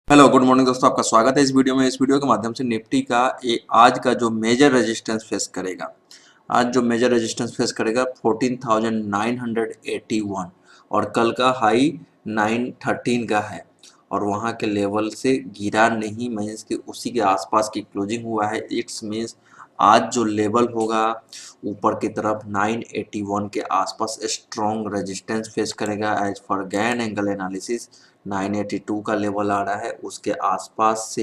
Hello good morning दोस्तों, आपका स्वागत है इस वीडियो में। इस वीडियो के माध्यम से निफ्टी का आज का जो मेजर रेजिस्टेंस फेस करेगा, आज जो मेजर रेजिस्टेंस फेस करेगा 14,981 और कल का हाई 913 का है और वहाँ के लेवल से गिरा नहीं, मीन्स कि उसी के आसपास की क्लोजिंग हुआ है। इट्स मीन्स आज जो लेवल होगा ऊपर की तरफ 981 के आसपास स्ट्रॉन्ग रेजिस्टेंस फेस करेगा। As for Gann angle analysis 982 का लेवल आ रहा है, उसके आसपास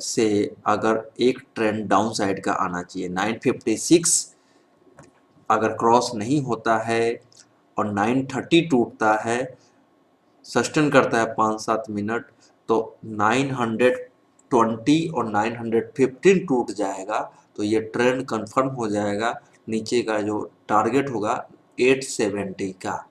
से अगर एक ट्रेंड डाउन साइड का आना चाहिए। 956 अगर क्रॉस नहीं होता है और 930 टूटता है, सस्टेन करता है 5-7 मिनट, तो 920 और 915 टूट जाएगा तो ये ट्रेंड कंफर्म हो जाएगा। नीचे का जो टारगेट होगा 870 का,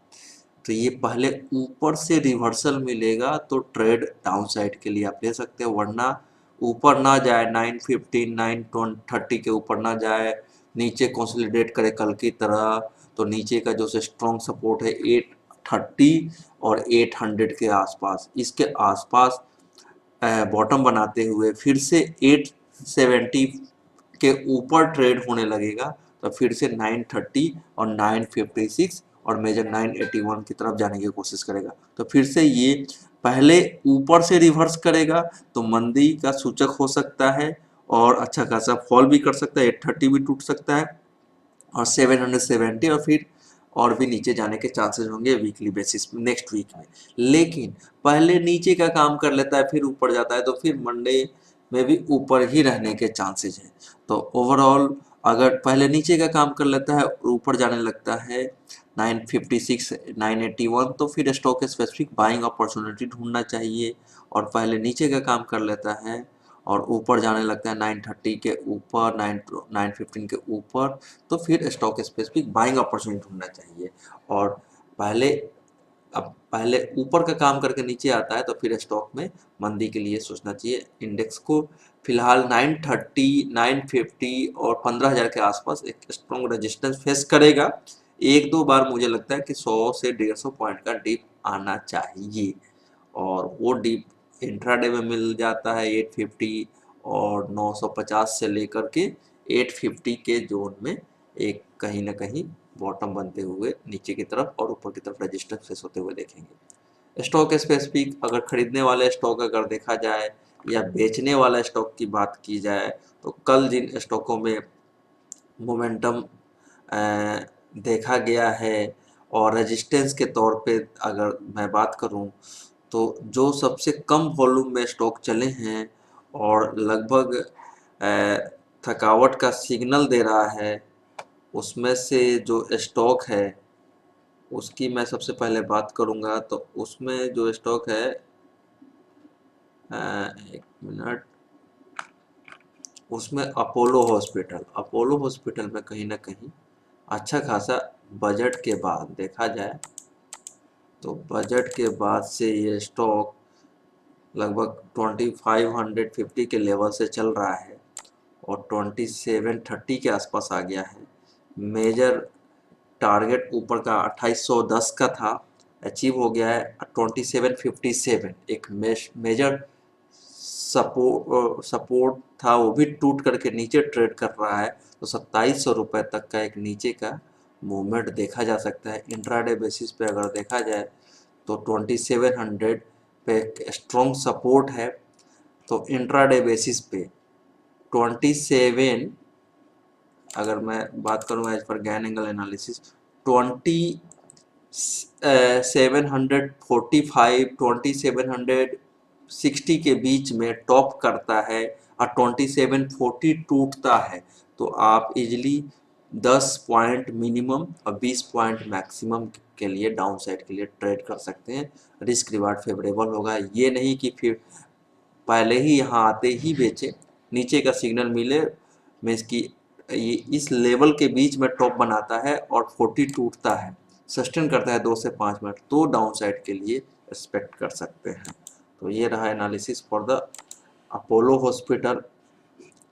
तो ये पहले ऊपर से रिवर्सल मिलेगा तो ट्रेड डाउन साइड के लिए आप ले सकते हो, वरना ऊपर ना जाए 915 930 के ऊपर ना जाए, नीचे कंसोलिडेट करे कल की तरह, तो नीचे का जो स्ट्रॉन्ग सपोर्ट है 830 और 800 के आसपास, इसके आसपास बॉटम बनाते हुए फिर से 870 के ऊपर ट्रेड होने लगेगा तो फिर से 930 और 956 और मेजर 981 की तरफ जाने की कोशिश करेगा। तो फिर से ये पहले ऊपर से रिवर्स करेगा तो मंदी का सूचक हो सकता है और अच्छा खासा फॉल भी कर सकता है, 830 भी टूट सकता है और 770 और फिर और भी नीचे जाने के चांसेस होंगे वीकली बेसिस नेक्स्ट वीक में। लेकिन पहले नीचे का काम कर लेता है फिर ऊपर जाता है तो फिर मंडे में भी ऊपर ही रहने के चांसेस हैं। तो ओवरऑल अगर पहले नीचे का काम कर लेता है और ऊपर जाने लगता है 956 981, तो फिर स्टॉक स्पेसिफिक बाइंग अपॉर्चुनिटी ढूंढना चाहिए। और पहले नीचे का काम कर लेता है और ऊपर जाने लगता है 930 के ऊपर, 915 के ऊपर, तो फिर स्टॉक स्पेसिफिक बाइंग अपॉर्चुनिटी ढूंढना चाहिए। और पहले अब पहले ऊपर का काम करके नीचे आता है तो फिर स्टॉक में मंदी के लिए सोचना चाहिए। इंडेक्स को फिलहाल 930 950 और 15,000 के आसपास एक स्ट्रॉन्ग रेजिस्टेंस फेस करेगा। एक दो बार मुझे लगता है कि 100 से 150 पॉइंट का डिप आना चाहिए और वो डिप इंट्राडे में मिल जाता है 850 और 950 से लेकर के 850 के जोन में एक कहीं ना कहीं बॉटम बनते हुए नीचे की तरफ और ऊपर की तरफ रेजिस्टेंस फेस होते हुए देखेंगे। स्टॉक स्पेसिफिक अगर खरीदने वाले स्टॉक अगर देखा जाए या बेचने वाला स्टॉक की बात की जाए तो कल जिन स्टॉकों में मोमेंटम देखा गया है और रेजिस्टेंस के तौर पे अगर मैं बात करूं तो जो सबसे कम वॉल्यूम में स्टॉक चले हैं और लगभग थकावट का सिग्नल दे रहा है, उसमें से जो स्टॉक है उसकी मैं सबसे पहले बात करूंगा। तो उसमें जो स्टॉक है एक मिनट, उसमें अपोलो हॉस्पिटल में कहीं ना कहीं अच्छा खासा बजट के बाद देखा जाए तो बजट के बाद से ये स्टॉक लगभग 2550 के लेवल से चल रहा है और 2730 के आसपास आ गया है। मेजर टारगेट ऊपर का 2810 का था, अचीव हो गया है 2757। एक मेजर सपोर्ट था वो भी टूट करके नीचे ट्रेड कर रहा है, तो 2700 रुपये तक का एक नीचे का मूवमेंट देखा जा सकता है। इंट्राडे बेसिस पे अगर देखा जाए तो 2700 पे एक स्ट्रॉन्ग सपोर्ट है, तो इंट्राडे बेसिस पे 27, अगर मैं बात करूँ as per gain angle analysis 2745 2760 के बीच में टॉप करता है और 2740 टूटता है तो आप इजिली 10 पॉइंट मिनिमम और 20 पॉइंट मैक्सिमम के लिए डाउन साइड के लिए ट्रेड कर सकते हैं। रिस्क रिवार्ड फेवरेबल होगा, ये नहीं कि फिर पहले ही यहाँ आते ही बेचे, नीचे का सिग्नल मिले मीन्स कि ये इस लेवल के बीच में टॉप बनाता है और 40 टूटता है, सस्टेन करता है 2 से 5 मिनट, तो डाउन साइड के लिए एक्सपेक्ट कर सकते हैं। तो ये रहा analysis for the Apollo hospital.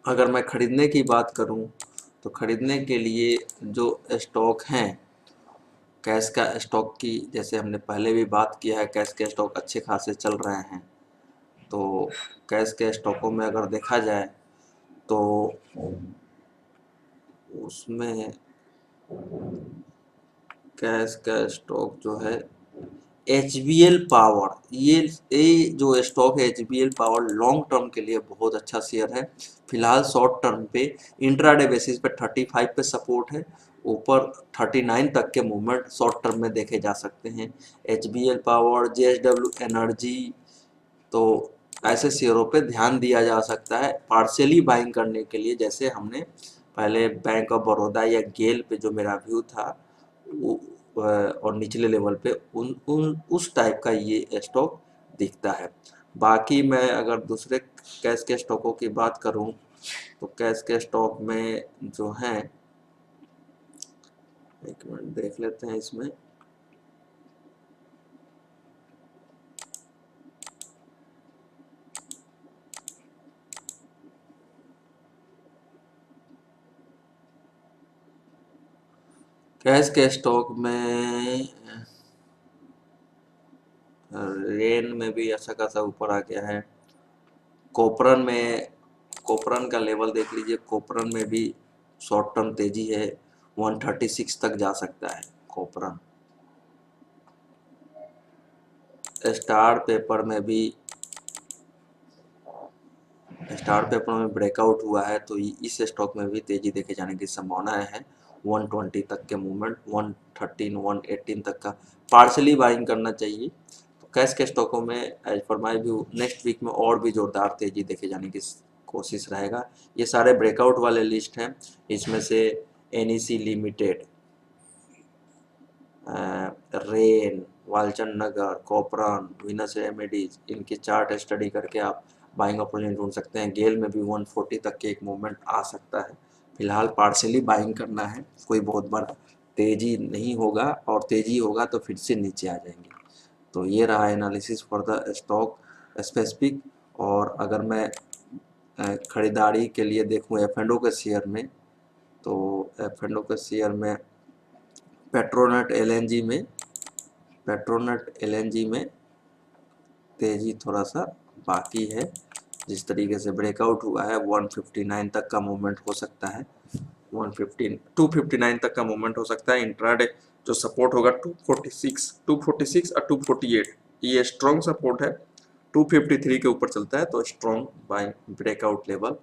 अगर मैं खरीदने की बात करूं तो खरीदने के लिए जो स्टॉक हैं, कैश का स्टॉक की जैसे हमने पहले भी बात किया है, कैश के स्टॉक अच्छे खासे चल रहे हैं तो कैश के स्टॉकों में अगर देखा जाए तो उसमें कैश का स्टॉक जो है एच बी एल पावर, ये जो स्टॉक है H B L power long term के लिए बहुत अच्छा शेयर है। फिलहाल शॉर्ट टर्म पे इंट्राडे बेसिस पे 35 पे सपोर्ट है, ऊपर 39 तक के मूवमेंट शॉर्ट टर्म में देखे जा सकते हैं। H B L power, J S W energy, तो ऐसे शेयरों पे ध्यान दिया जा सकता है पार्शियली बाइंग करने के लिए। जैसे हमने पहले बैंक ऑफ बड़ौदा या गेल पे जो मेरा व्यू था वो और निचले लेवल पे उन उन उस टाइप का ये स्टॉक दिखता है। बाकी मैं अगर दूसरे कैश के स्टॉकों की बात करूं तो कैश के स्टॉक में जो हैं, एक मिनट देख लेते हैं इसमें। कैश के स्टॉक में रेन में भी अच्छा खासा ऊपर आ गया है। कोपरन में, कोपरन का लेवल देख लीजिए, कोपरन में भी शॉर्ट टर्म तेजी है, 136 तक जा सकता है कोपरन। स्टार पेपर में भी, स्टार पेपर में ब्रेकआउट हुआ है तो इस स्टॉक में भी तेजी देखे जाने की संभावना है। 120 तक के मूवमेंट, 113 118 तक का पार्शली बाइंग करना चाहिए। तो कैश के स्टॉकों में as per my view next week में और भी जोरदार तेजी देखे जाने की कोशिश रहेगा। ये सारे ब्रेकआउट वाले लिस्ट हैं, इसमें से एनईसी लिमिटेड, रेन, वालचंद नगर, कॉपरन, विनस रेमेडीज, इनकी चार्ट स्टडी करके आप बाइंग अपॉर्चुनिटी ढूंढ सकते हैं। गेल में भी 140 तक के एक मूवमेंट आ सकता है। फिलहाल पार्शली बाइंग करना है, कोई बहुत बड़ा तेजी नहीं होगा, और तेजी होगा तो फिर से नीचे आ जाएंगे। तो ये रहा analysis for the stock specific. और अगर मैं खरीदारी के लिए देखूं एफ एंड ओ के शेयर में, तो एफ एंड ओ के शेयर में पेट्रोनेट एलएनजी में, पेट्रोनेट एलएनजी में तेजी थोड़ा सा बाकी है। जिस तरीके से ब्रेकआउट हुआ है 159 तक का मूवमेंट हो सकता है, 115 259 तक का मूवमेंट हो सकता है। इंट्राडे जो सपोर्ट होगा 246 और 248, ये स्ट्रॉन्ग सपोर्ट है। 253 के ऊपर चलता है तो स्ट्रॉन्ग बाइंग ब्रेकआउट लेवल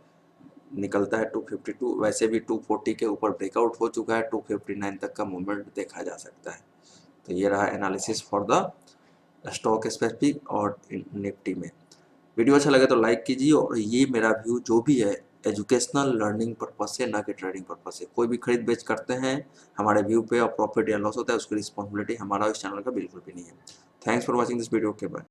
निकलता है 252। वैसे भी 240 के ऊपर ब्रेकआउट हो चुका है, 259 तक का मूवमेंट देखा जा सकता है। तो ये रहा analysis for the stock specific और निफ्टी में। वीडियो अच्छा लगे तो लाइक कीजिए, और ये मेरा व्यू जो भी है एजुकेशनल लर्निंग पर्पज से, ना कि ट्रेडिंग पर्पज से। कोई भी खरीद बेच करते हैं हमारे व्यू पे और प्रॉफिट या लॉस होता है उसकी रिस्पॉन्सिबिलिटी हमारा इस चैनल का बिल्कुल भी नहीं है। Thanks for watching this video के बाद।